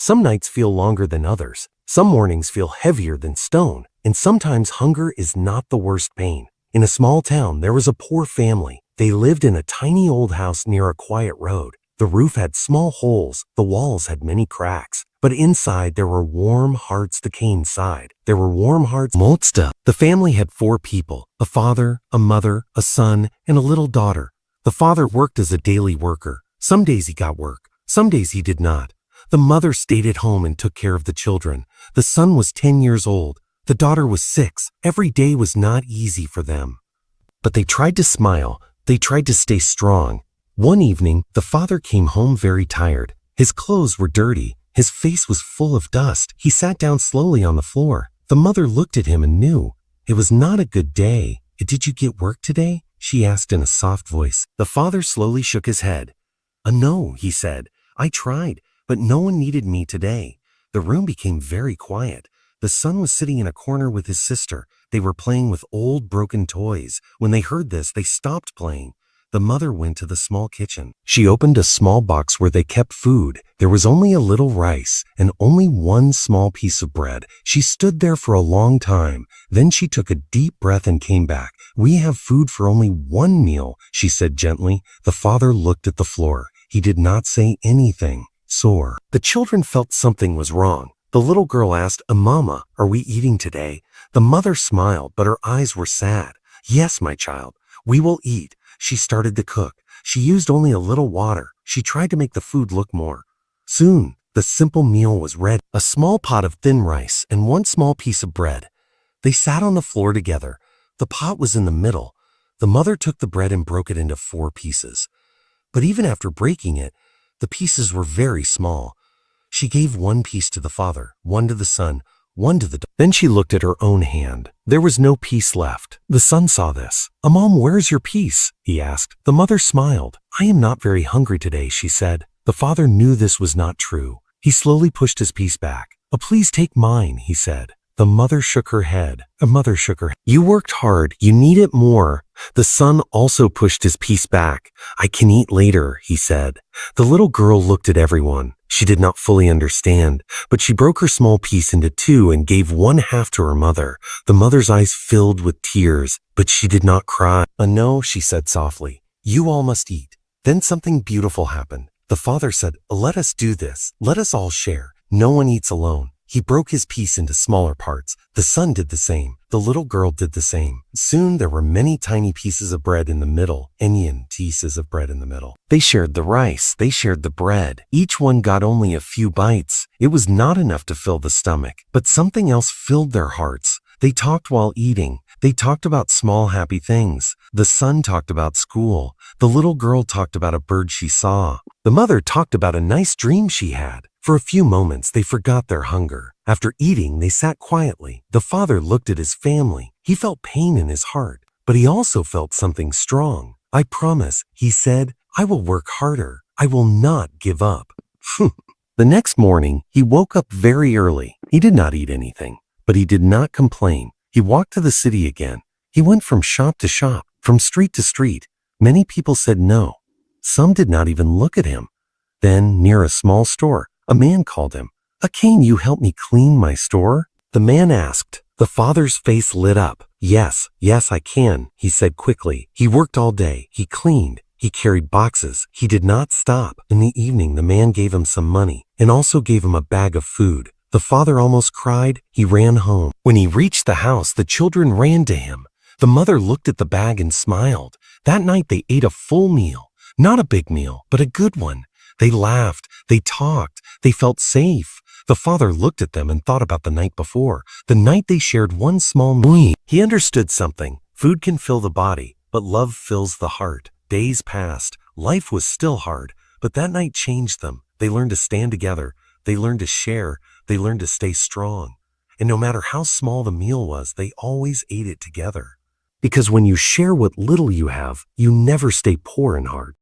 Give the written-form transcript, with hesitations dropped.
Some nights feel longer than others. Some mornings feel heavier than stone. And sometimes hunger is not the worst pain. In a small town, there was a poor family. They lived in a tiny old house near a quiet road. The roof had small holes, the walls had many cracks, but inside there were warm hearts that came inside. There were warm hearts. Motsta. The family had 4 people, a father, a mother, a son, and a little daughter. The father worked as a daily worker. Some days he got work, some days he did not. The mother stayed at home and took care of the children. The son was 10 years old. The daughter was 6. Every day was not easy for them. But they tried to smile. They tried to stay strong. One evening, the father came home very tired. His clothes were dirty. His face was full of dust. He sat down slowly on the floor. The mother looked at him and knew. It was not a good day. "Did you get work today?" she asked in a soft voice. The father slowly shook his head. No," he said. "I tried, but no one needed me today." The room became very quiet. The son was sitting in a corner with his sister. They were playing with old broken toys. When they heard this, they stopped playing. The mother went to the small kitchen. She opened a small box where they kept food. There was only a little rice and only one small piece of bread. She stood there for a long time. Then she took a deep breath and came back. "We have food for only one meal," she said gently. The father looked at the floor. He did not say anything. Sore. The children felt something was wrong. The little girl asked, "Mama, are we eating today?" The mother smiled, but her eyes were sad. "Yes, my child, we will eat." She started to cook. She used only a little water. She tried to make the food look more. Soon, the simple meal was ready. A small pot of thin rice and one small piece of bread. They sat on the floor together. The pot was in the middle. The mother took the bread and broke it into 4 pieces. But even after breaking it, the pieces were very small. She gave 1 piece to the father, 1 to the son, 1 to the daughter. Then she looked at her own hand. There was no piece left. The son saw this. "Mom, where's your piece?" he asked. The mother smiled. "I am not very hungry today," she said. The father knew this was not true. He slowly pushed his piece back. "Please take mine," he said. The mother shook her head. "You worked hard. You need it more." The son also pushed his piece back. "I can eat later," he said. The little girl looked at everyone. She did not fully understand, but she broke her small piece into 2 and gave 1/2 to her mother. The mother's eyes filled with tears, but she did not cry. "No," she said softly. "You all must eat." Then something beautiful happened. The father said, "Let us do this. Let us all share. No one eats alone." He broke his piece into smaller parts. The son did the same. The little girl did the same. Soon there were many tiny pieces of bread in the middle. Pieces of bread in the middle. They shared the rice. They shared the bread. Each one got only a few bites. It was not enough to fill the stomach, but something else filled their hearts. They talked while eating. They talked about small happy things. The son talked about school. The little girl talked about a bird she saw. The mother talked about a nice dream she had. For a few moments, they forgot their hunger. After eating, they sat quietly. The father looked at his family. He felt pain in his heart, but he also felt something strong. "I promise," he said, "I will work harder. I will not give up." The next morning, he woke up very early. He did not eat anything, but he did not complain. He walked to the city again. He went from shop to shop, from street to street. Many people said no. Some did not even look at him. Then, near a small store, a man called him. "Can you help me clean my store?" The man asked. The father's face lit up. Yes, I can," he said quickly. He worked all day. He cleaned. He carried boxes. He did not stop. In the evening, the man gave him some money and also gave him a bag of food. The father almost cried. He ran home. When he reached the house, the children ran to him. The mother looked at the bag and smiled. That night, they ate a full meal. Not a big meal, but a good one. They laughed, they talked, they felt safe. The father looked at them and thought about the night before, the night they shared one small meal. He understood something. Food can fill the body, but love fills the heart. Days passed. Life was still hard, but that night changed them. They learned to stand together. They learned to share. They learned to stay strong. And no matter how small the meal was, they always ate it together. Because when you share what little you have, you never stay poor in heart.